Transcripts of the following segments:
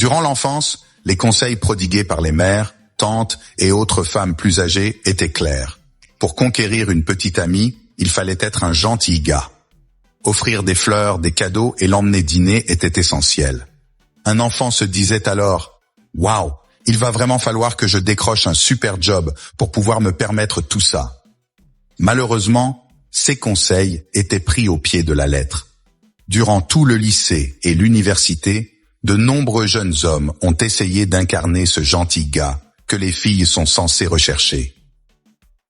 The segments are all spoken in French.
Durant l'enfance, les conseils prodigués par les mères, tantes et autres femmes plus âgées étaient clairs. Pour conquérir une petite amie, il fallait être un gentil gars. Offrir des fleurs, des cadeaux et l'emmener dîner était essentiel. Un enfant se disait alors « Waouh, il va vraiment falloir que je décroche un super job pour pouvoir me permettre tout ça. » Malheureusement, ces conseils étaient pris au pied de la lettre. Durant tout le lycée et l'université, de nombreux jeunes hommes ont essayé d'incarner ce gentil gars que les filles sont censées rechercher.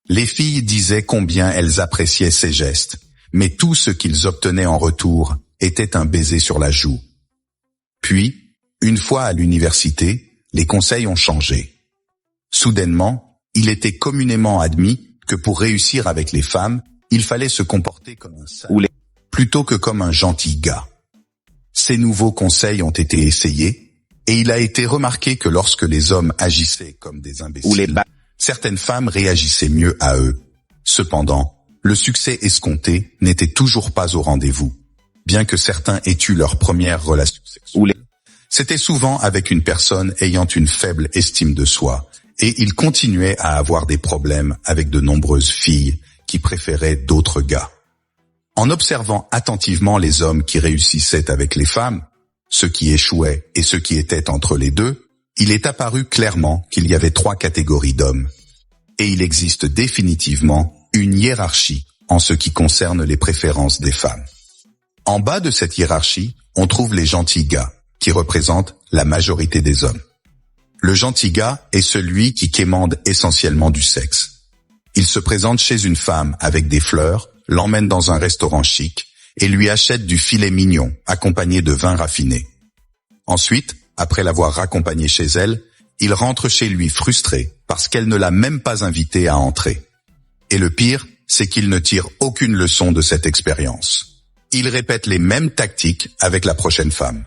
Les filles disaient combien elles appréciaient ces gestes, mais tout ce qu'ils obtenaient en retour était un baiser sur la joue. Puis, une fois à l'université, les conseils ont changé. Soudainement, il était communément admis que pour réussir avec les femmes, il fallait se comporter comme un sale, plutôt que comme un gentil gars. Ces nouveaux conseils ont été essayés, et il a été remarqué que lorsque les hommes agissaient comme des imbéciles, certaines femmes réagissaient mieux à eux. Cependant, le succès escompté n'était toujours pas au rendez-vous. Bien que certains aient eu leur première relation sexuelle, c'était souvent avec une personne ayant une faible estime de soi, et ils continuaient à avoir des problèmes avec de nombreuses filles qui préféraient d'autres gars. En observant attentivement les hommes qui réussissaient avec les femmes, ceux qui échouaient et ceux qui étaient entre les deux, il est apparu clairement qu'il y avait 3 catégories d'hommes. Et il existe définitivement une hiérarchie en ce qui concerne les préférences des femmes. En bas de cette hiérarchie, on trouve les gentils gars, qui représentent la majorité des hommes. Le gentil gars est celui qui quémande essentiellement du sexe. Il se présente chez une femme avec des fleurs, l'emmène dans un restaurant chic et lui achète du filet mignon accompagné de vin raffiné. Ensuite, après l'avoir raccompagnée chez elle, il rentre chez lui frustré parce qu'elle ne l'a même pas invité à entrer. Et le pire, c'est qu'il ne tire aucune leçon de cette expérience. Il répète les mêmes tactiques avec la prochaine femme.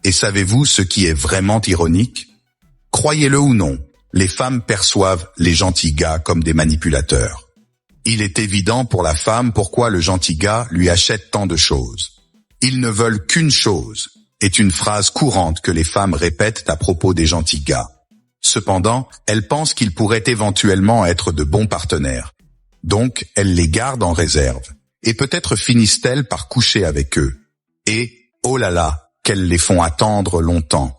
Et savez-vous ce qui est vraiment ironique? Croyez-le ou non, les femmes perçoivent les gentils gars comme des manipulateurs. Il est évident pour la femme pourquoi le gentil gars lui achète tant de choses. Ils ne veulent qu'une chose, est une phrase courante que les femmes répètent à propos des gentils gars. Cependant, elles pensent qu'ils pourraient éventuellement être de bons partenaires. Donc, elles les gardent en réserve. Et peut-être finissent-elles par coucher avec eux. Et, oh là là, qu'elles les font attendre longtemps.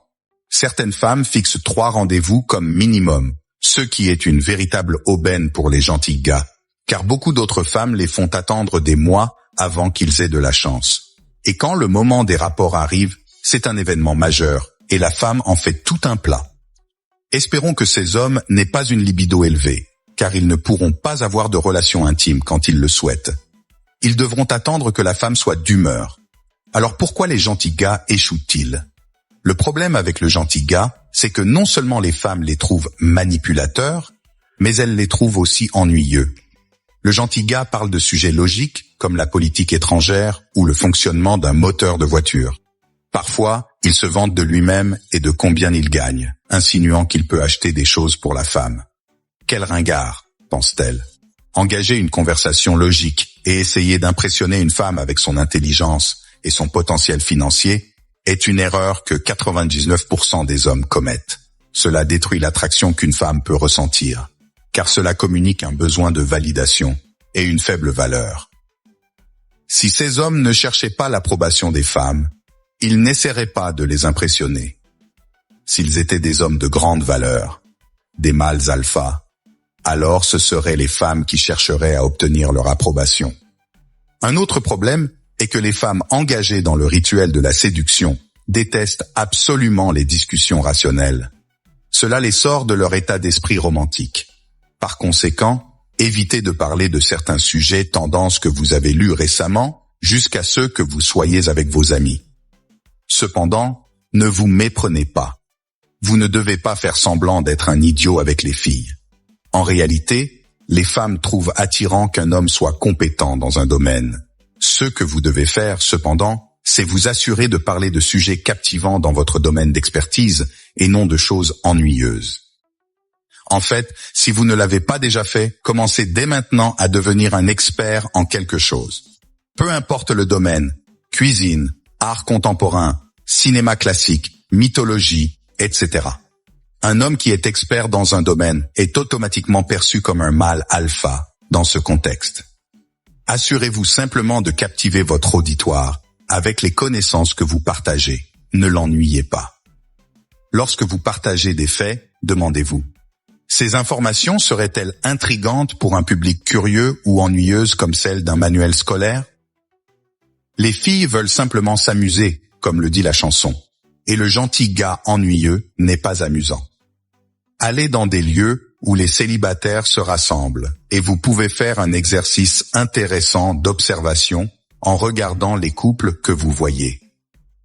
Certaines femmes fixent 3 rendez-vous comme minimum, ce qui est une véritable aubaine pour les gentils gars. Car beaucoup d'autres femmes les font attendre des mois avant qu'ils aient de la chance. Et quand le moment des rapports arrive, c'est un événement majeur, et la femme en fait tout un plat. Espérons que ces hommes n'aient pas une libido élevée, car ils ne pourront pas avoir de relations intimes quand ils le souhaitent. Ils devront attendre que la femme soit d'humeur. Alors pourquoi les gentils gars échouent-ils? Le problème avec le gentil gars, c'est que non seulement les femmes les trouvent manipulateurs, mais elles les trouvent aussi ennuyeux. Le gentil gars parle de sujets logiques, comme la politique étrangère ou le fonctionnement d'un moteur de voiture. Parfois, il se vante de lui-même et de combien il gagne, insinuant qu'il peut acheter des choses pour la femme. Quel ringard, pense-t-elle. Engager une conversation logique et essayer d'impressionner une femme avec son intelligence et son potentiel financier est une erreur que 99% des hommes commettent. Cela détruit l'attraction qu'une femme peut ressentir, car cela communique un besoin de validation et une faible valeur. Si ces hommes ne cherchaient pas l'approbation des femmes, ils n'essaieraient pas de les impressionner. S'ils étaient des hommes de grande valeur, des mâles alpha, alors ce seraient les femmes qui chercheraient à obtenir leur approbation. Un autre problème est que les femmes engagées dans le rituel de la séduction détestent absolument les discussions rationnelles. Cela les sort de leur état d'esprit romantique. Par conséquent, évitez de parler de certains sujets, tendances que vous avez lus récemment, jusqu'à ceux que vous soyez avec vos amis. Cependant, ne vous méprenez pas. Vous ne devez pas faire semblant d'être un idiot avec les filles. En réalité, les femmes trouvent attirant qu'un homme soit compétent dans un domaine. Ce que vous devez faire, cependant, c'est vous assurer de parler de sujets captivants dans votre domaine d'expertise et non de choses ennuyeuses. En fait, si vous ne l'avez pas déjà fait, commencez dès maintenant à devenir un expert en quelque chose. Peu importe le domaine, cuisine, art contemporain, cinéma classique, mythologie, etc. Un homme qui est expert dans un domaine est automatiquement perçu comme un mâle alpha dans ce contexte. Assurez-vous simplement de captiver votre auditoire avec les connaissances que vous partagez. Ne l'ennuyez pas. Lorsque vous partagez des faits, demandez-vous: ces informations seraient-elles intrigantes pour un public curieux ou ennuyeuses comme celles d'un manuel scolaire? Les filles veulent simplement s'amuser, comme le dit la chanson, et le gentil gars ennuyeux n'est pas amusant. Allez dans des lieux où les célibataires se rassemblent et vous pouvez faire un exercice intéressant d'observation en regardant les couples que vous voyez.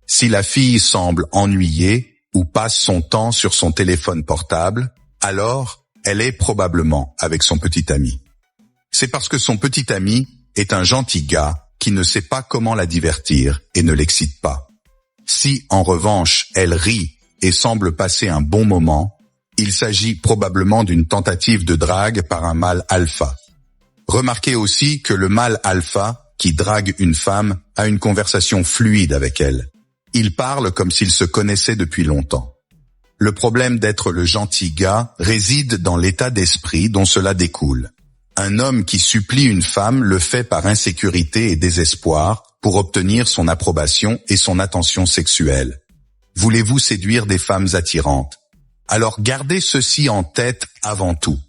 Si la fille semble ennuyée ou passe son temps sur son téléphone portable, alors elle est probablement avec son petit ami. C'est parce que son petit ami est un gentil gars qui ne sait pas comment la divertir et ne l'excite pas. Si, en revanche, elle rit et semble passer un bon moment, il s'agit probablement d'une tentative de drague par un mâle alpha. Remarquez aussi que le mâle alpha qui drague une femme a une conversation fluide avec elle. Il parle comme s'il se connaissait depuis longtemps. Le problème d'être le gentil gars réside dans l'état d'esprit dont cela découle. Un homme qui supplie une femme le fait par insécurité et désespoir pour obtenir son approbation et son attention sexuelle. Voulez-vous séduire des femmes attirantes? Alors gardez ceci en tête avant tout.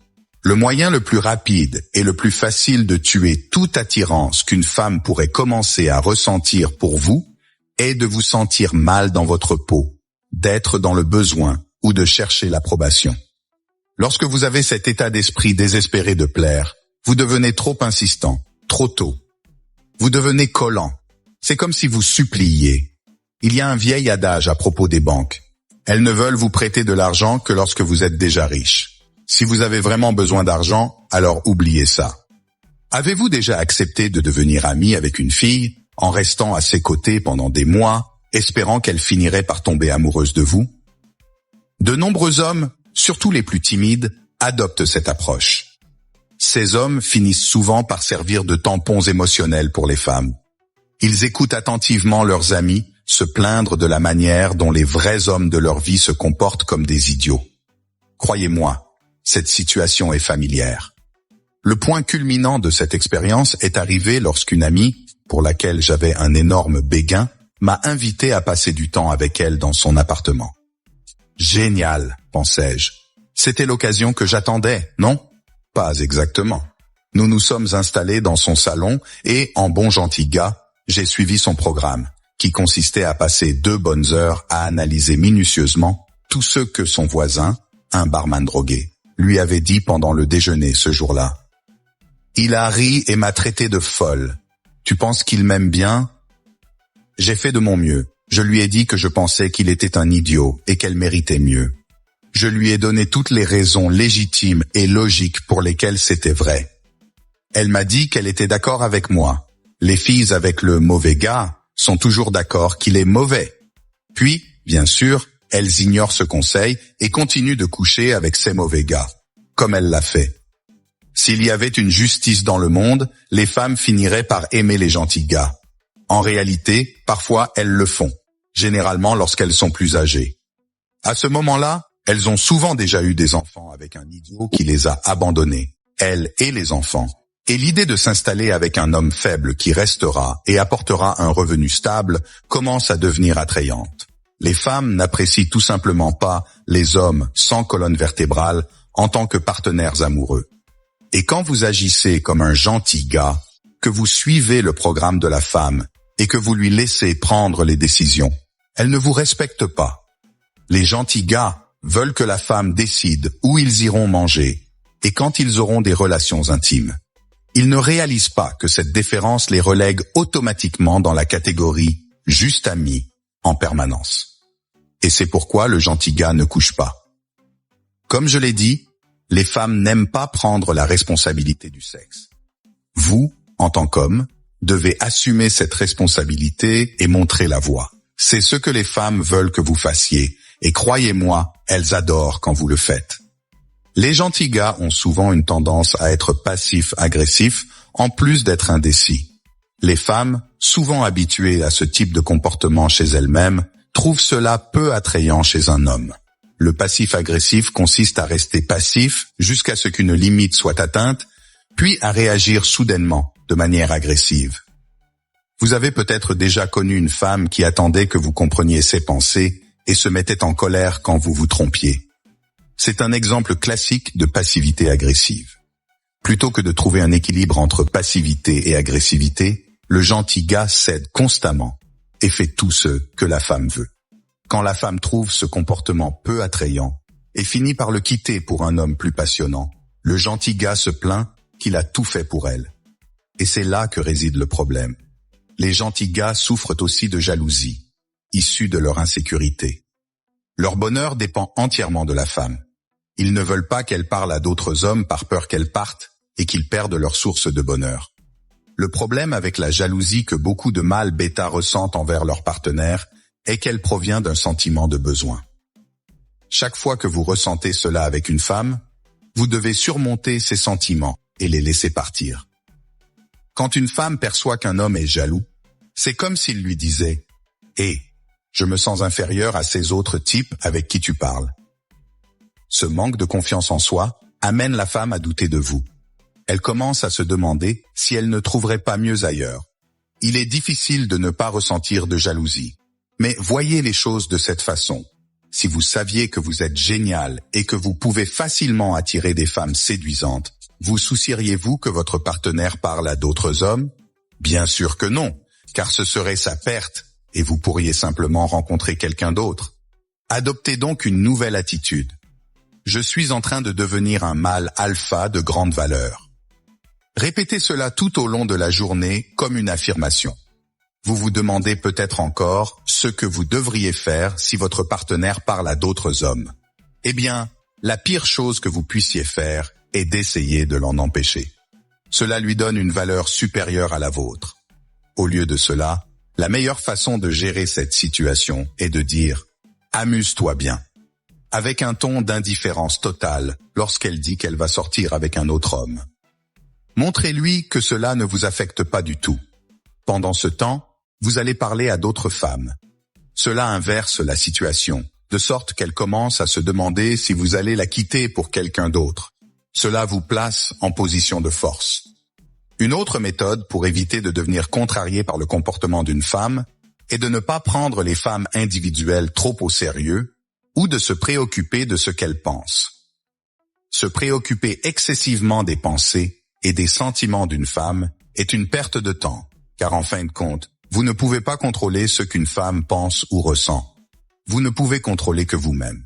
Le moyen le plus rapide et le plus facile de tuer toute attirance qu'une femme pourrait commencer à ressentir pour vous est de vous sentir mal dans votre peau, d'être dans le besoin ou de chercher l'approbation. Lorsque vous avez cet état d'esprit désespéré de plaire, vous devenez trop insistant, trop tôt. Vous devenez collant. C'est comme si vous suppliiez. Il y a un vieil adage à propos des banques. Elles ne veulent vous prêter de l'argent que lorsque vous êtes déjà riche. Si vous avez vraiment besoin d'argent, alors oubliez ça. Avez-vous déjà accepté de devenir ami avec une fille en restant à ses côtés pendant des mois, espérant qu'elle finirait par tomber amoureuse de vous? De nombreux hommes, surtout les plus timides, adoptent cette approche. Ces hommes finissent souvent par servir de tampons émotionnels pour les femmes. Ils écoutent attentivement leurs amis se plaindre de la manière dont les vrais hommes de leur vie se comportent comme des idiots. Croyez-moi, cette situation est familière. Le point culminant de cette expérience est arrivé lorsqu'une amie, pour laquelle j'avais un énorme béguin, m'a invité à passer du temps avec elle dans son appartement. Génial, pensais-je. C'était l'occasion que j'attendais, non? Pas exactement. Nous nous sommes installés dans son salon et, en bon gentil gars, j'ai suivi son programme, qui consistait à passer 2 bonnes heures à analyser minutieusement tout ce que son voisin, un barman drogué, lui avait dit pendant le déjeuner ce jour-là. Il a ri et m'a traité de folle. Tu penses qu'il m'aime bien? J'ai fait de mon mieux. Je lui ai dit que je pensais qu'il était un idiot et qu'elle méritait mieux. Je lui ai donné toutes les raisons légitimes et logiques pour lesquelles c'était vrai. Elle m'a dit qu'elle était d'accord avec moi. Les filles avec le mauvais gars sont toujours d'accord qu'il est mauvais. Puis, bien sûr, elles ignorent ce conseil et continuent de coucher avec ces mauvais gars, comme elle l'a fait. S'il y avait une justice dans le monde, les femmes finiraient par aimer les gentils gars. En réalité, parfois elles le font, généralement lorsqu'elles sont plus âgées. À ce moment-là, elles ont souvent déjà eu des enfants avec un idiot qui les a abandonnées, elles et les enfants. Et l'idée de s'installer avec un homme faible qui restera et apportera un revenu stable commence à devenir attrayante. Les femmes n'apprécient tout simplement pas les hommes sans colonne vertébrale en tant que partenaires amoureux. Et quand vous agissez comme un gentil gars, que vous suivez le programme de la femme et que vous lui laissez prendre les décisions, elle ne vous respecte pas. Les gentils gars veulent que la femme décide où ils iront manger et quand ils auront des relations intimes. Ils ne réalisent pas que cette déférence les relègue automatiquement dans la catégorie « juste amis » en permanence. Et c'est pourquoi le gentil gars ne couche pas. Comme je l'ai dit, les femmes n'aiment pas prendre la responsabilité du sexe. Vous, en tant qu'homme, devez assumer cette responsabilité et montrer la voie. C'est ce que les femmes veulent que vous fassiez, et croyez-moi, elles adorent quand vous le faites. Les gentils gars ont souvent une tendance à être passifs-agressifs, en plus d'être indécis. Les femmes, souvent habituées à ce type de comportement chez elles-mêmes, trouve cela peu attrayant chez un homme. Le passif-agressif consiste à rester passif jusqu'à ce qu'une limite soit atteinte, puis à réagir soudainement, de manière agressive. Vous avez peut-être déjà connu une femme qui attendait que vous compreniez ses pensées et se mettait en colère quand vous vous trompiez. C'est un exemple classique de passivité agressive. Plutôt que de trouver un équilibre entre passivité et agressivité, le gentil gars cède constamment et fait tout ce que la femme veut. Quand la femme trouve ce comportement peu attrayant et finit par le quitter pour un homme plus passionnant, le gentil gars se plaint qu'il a tout fait pour elle. Et c'est là que réside le problème. Les gentils gars souffrent aussi de jalousie, issue de leur insécurité. Leur bonheur dépend entièrement de la femme. Ils ne veulent pas qu'elle parle à d'autres hommes par peur qu'elle parte et qu'ils perdent leur source de bonheur. Le problème avec la jalousie que beaucoup de mâles bêta ressentent envers leur partenaire est qu'elle provient d'un sentiment de besoin. Chaque fois que vous ressentez cela avec une femme, vous devez surmonter ces sentiments et les laisser partir. Quand une femme perçoit qu'un homme est jaloux, c'est comme s'il lui disait « Hé, je me sens inférieur à ces autres types avec qui tu parles. » Ce manque de confiance en soi amène la femme à douter de vous. Elle commence à se demander si elle ne trouverait pas mieux ailleurs. Il est difficile de ne pas ressentir de jalousie. Mais voyez les choses de cette façon. Si vous saviez que vous êtes génial et que vous pouvez facilement attirer des femmes séduisantes, vous soucieriez-vous que votre partenaire parle à d'autres hommes? Bien sûr que non, car ce serait sa perte et vous pourriez simplement rencontrer quelqu'un d'autre. Adoptez donc une nouvelle attitude. Je suis en train de devenir un mâle alpha de grande valeur. Répétez cela tout au long de la journée comme une affirmation. Vous vous demandez peut-être encore ce que vous devriez faire si votre partenaire parle à d'autres hommes. Eh bien, la pire chose que vous puissiez faire est d'essayer de l'en empêcher. Cela lui donne une valeur supérieure à la vôtre. Au lieu de cela, la meilleure façon de gérer cette situation est de dire « amuse-toi bien », avec un ton d'indifférence totale lorsqu'elle dit qu'elle va sortir avec un autre homme. Montrez-lui que cela ne vous affecte pas du tout. Pendant ce temps, vous allez parler à d'autres femmes. Cela inverse la situation, de sorte qu'elle commence à se demander si vous allez la quitter pour quelqu'un d'autre. Cela vous place en position de force. Une autre méthode pour éviter de devenir contrarié par le comportement d'une femme est de ne pas prendre les femmes individuelles trop au sérieux ou de se préoccuper de ce qu'elles pensent. Se préoccuper excessivement des pensées et des sentiments d'une femme est une perte de temps, car en fin de compte, vous ne pouvez pas contrôler ce qu'une femme pense ou ressent. Vous ne pouvez contrôler que vous-même.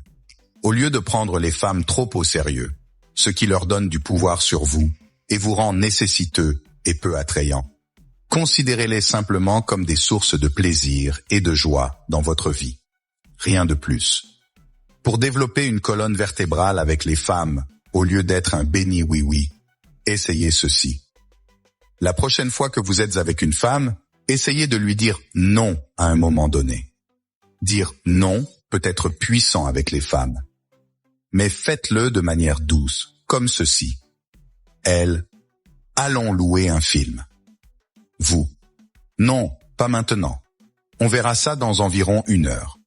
Au lieu de prendre les femmes trop au sérieux, ce qui leur donne du pouvoir sur vous et vous rend nécessiteux et peu attrayant, considérez-les simplement comme des sources de plaisir et de joie dans votre vie. Rien de plus. Pour développer une colonne vertébrale avec les femmes, au lieu d'être un béni oui-oui, essayez ceci. La prochaine fois que vous êtes avec une femme, essayez de lui dire non à un moment donné. Dire non peut être puissant avec les femmes. Mais faites-le de manière douce, comme ceci. Elle, allons louer un film. Vous, non, pas maintenant. On verra ça dans environ 1 heure.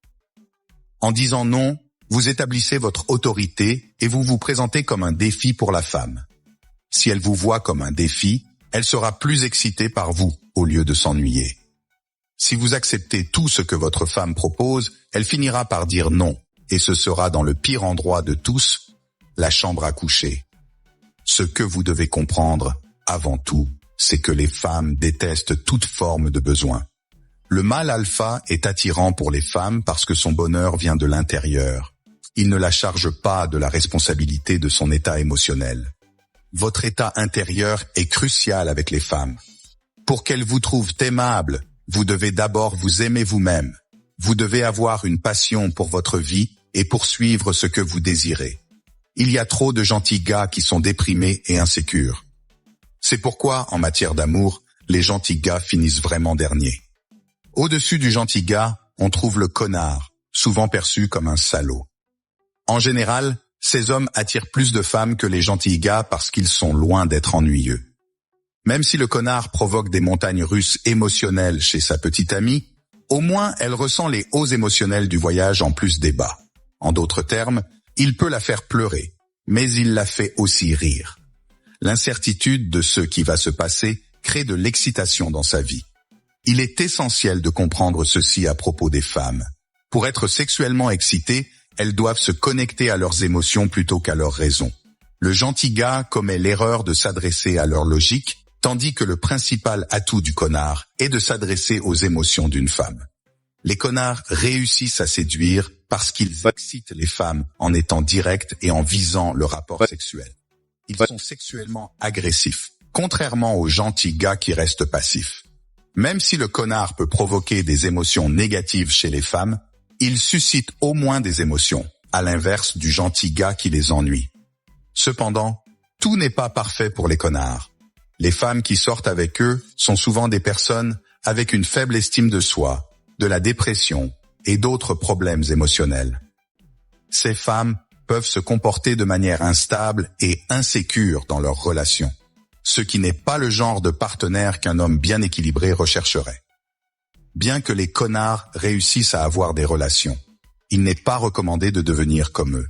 En disant non, vous établissez votre autorité et vous vous présentez comme un défi pour la femme. Si elle vous voit comme un défi, elle sera plus excitée par vous au lieu de s'ennuyer. Si vous acceptez tout ce que votre femme propose, elle finira par dire non, et ce sera dans le pire endroit de tous, la chambre à coucher. Ce que vous devez comprendre, avant tout, c'est que les femmes détestent toute forme de besoin. Le mâle alpha est attirant pour les femmes parce que son bonheur vient de l'intérieur. Il ne la charge pas de la responsabilité de son état émotionnel. Votre état intérieur est crucial avec les femmes. Pour qu'elles vous trouvent aimable, vous devez d'abord vous aimer vous-même. Vous devez avoir une passion pour votre vie et poursuivre ce que vous désirez. Il y a trop de gentils gars qui sont déprimés et insécures. C'est pourquoi, en matière d'amour, les gentils gars finissent vraiment derniers. Au-dessus du gentil gars, on trouve le connard, souvent perçu comme un salaud. En général, ces hommes attirent plus de femmes que les gentils gars parce qu'ils sont loin d'être ennuyeux. Même si le connard provoque des montagnes russes émotionnelles chez sa petite amie, Au moins, elle ressent les hauts émotionnels du voyage en plus des bas. En d'autres termes, il peut la faire pleurer, mais il la fait aussi rire. L'incertitude de ce qui va se passer crée de l'excitation dans sa vie. Il est essentiel de comprendre ceci à propos des femmes. Pour être sexuellement excitées, elles doivent se connecter à leurs émotions plutôt qu'à leurs raisons. Le gentil gars commet l'erreur de s'adresser à leur logique, tandis que le principal atout du connard est de s'adresser aux émotions d'une femme. Les connards réussissent à séduire parce qu'ils excitent les femmes en étant directs et en visant le rapport sexuel. Ils sont sexuellement agressifs, contrairement aux gentils gars qui restent passifs. Même si le connard peut provoquer des émotions négatives chez les femmes, il suscite au moins des émotions, à l'inverse du gentil gars qui les ennuie. Cependant, tout n'est pas parfait pour les connards. Les femmes qui sortent avec eux sont souvent des personnes avec une faible estime de soi, de la dépression et d'autres problèmes émotionnels. Ces femmes peuvent se comporter de manière instable et insécure dans leurs relations, ce qui n'est pas le genre de partenaire qu'un homme bien équilibré rechercherait. Bien que les connards réussissent à avoir des relations, il n'est pas recommandé de devenir comme eux.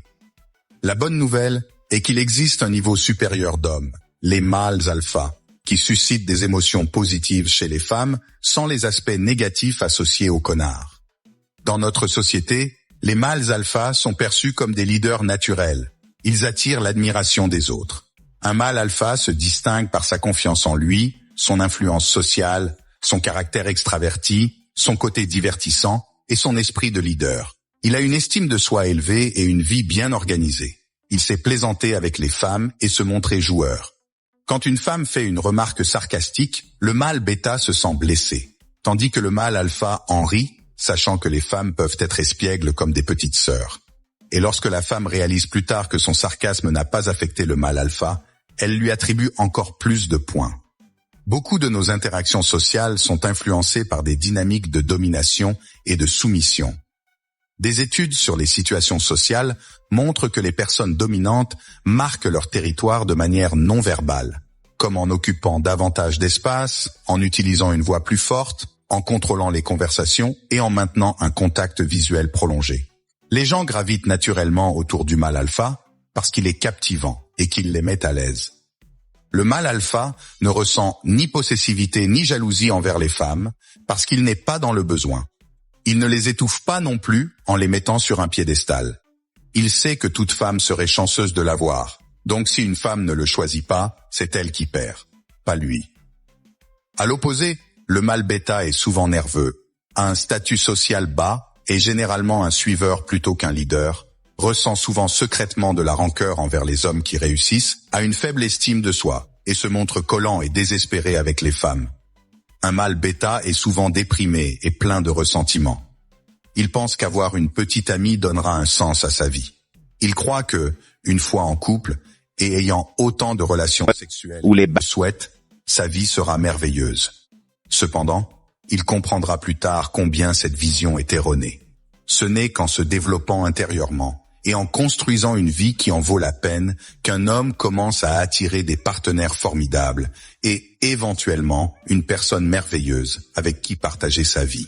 La bonne nouvelle est qu'il existe un niveau supérieur d'hommes, les mâles alpha, qui suscitent des émotions positives chez les femmes sans les aspects négatifs associés aux connards. Dans notre société, les mâles alpha sont perçus comme des leaders naturels. Ils attirent l'admiration des autres. Un mâle alpha se distingue par sa confiance en lui, son influence sociale, son caractère extraverti, son côté divertissant et son esprit de leader. Il a une estime de soi élevée et une vie bien organisée. Il sait plaisanter avec les femmes et se montrer joueur. Quand une femme fait une remarque sarcastique, le mâle bêta se sent blessé, tandis que le mâle alpha en rit, sachant que les femmes peuvent être espiègles comme des petites sœurs. Et lorsque la femme réalise plus tard que son sarcasme n'a pas affecté le mâle alpha, elle lui attribue encore plus de points. Beaucoup de nos interactions sociales sont influencées par des dynamiques de domination et de soumission. Des études sur les situations sociales montrent que les personnes dominantes marquent leur territoire de manière non verbale, comme en occupant davantage d'espace, en utilisant une voix plus forte, en contrôlant les conversations et en maintenant un contact visuel prolongé. Les gens gravitent naturellement autour du mâle alpha parce qu'il est captivant et qu'il les met à l'aise. Le mâle alpha ne ressent ni possessivité ni jalousie envers les femmes parce qu'il n'est pas dans le besoin. Il ne les étouffe pas non plus en les mettant sur un piédestal. Il sait que toute femme serait chanceuse de l'avoir. Donc si une femme ne le choisit pas, c'est elle qui perd, pas lui. À l'opposé, le mâle bêta est souvent nerveux, a un statut social bas et généralement un suiveur plutôt qu'un leader, ressent souvent secrètement de la rancœur envers les hommes qui réussissent, a une faible estime de soi et se montre collant et désespéré avec les femmes. Un mâle bêta est souvent déprimé et plein de ressentiment. Il pense qu'avoir une petite amie donnera un sens à sa vie. Il croit que, une fois en couple et ayant autant de relations sexuelles qu'il souhaite, sa vie sera merveilleuse. Cependant, il comprendra plus tard combien cette vision est erronée. Ce n'est qu'en se développant intérieurement et en construisant une vie qui en vaut la peine qu'un homme commence à attirer des partenaires formidables et, éventuellement, une personne merveilleuse avec qui partager sa vie.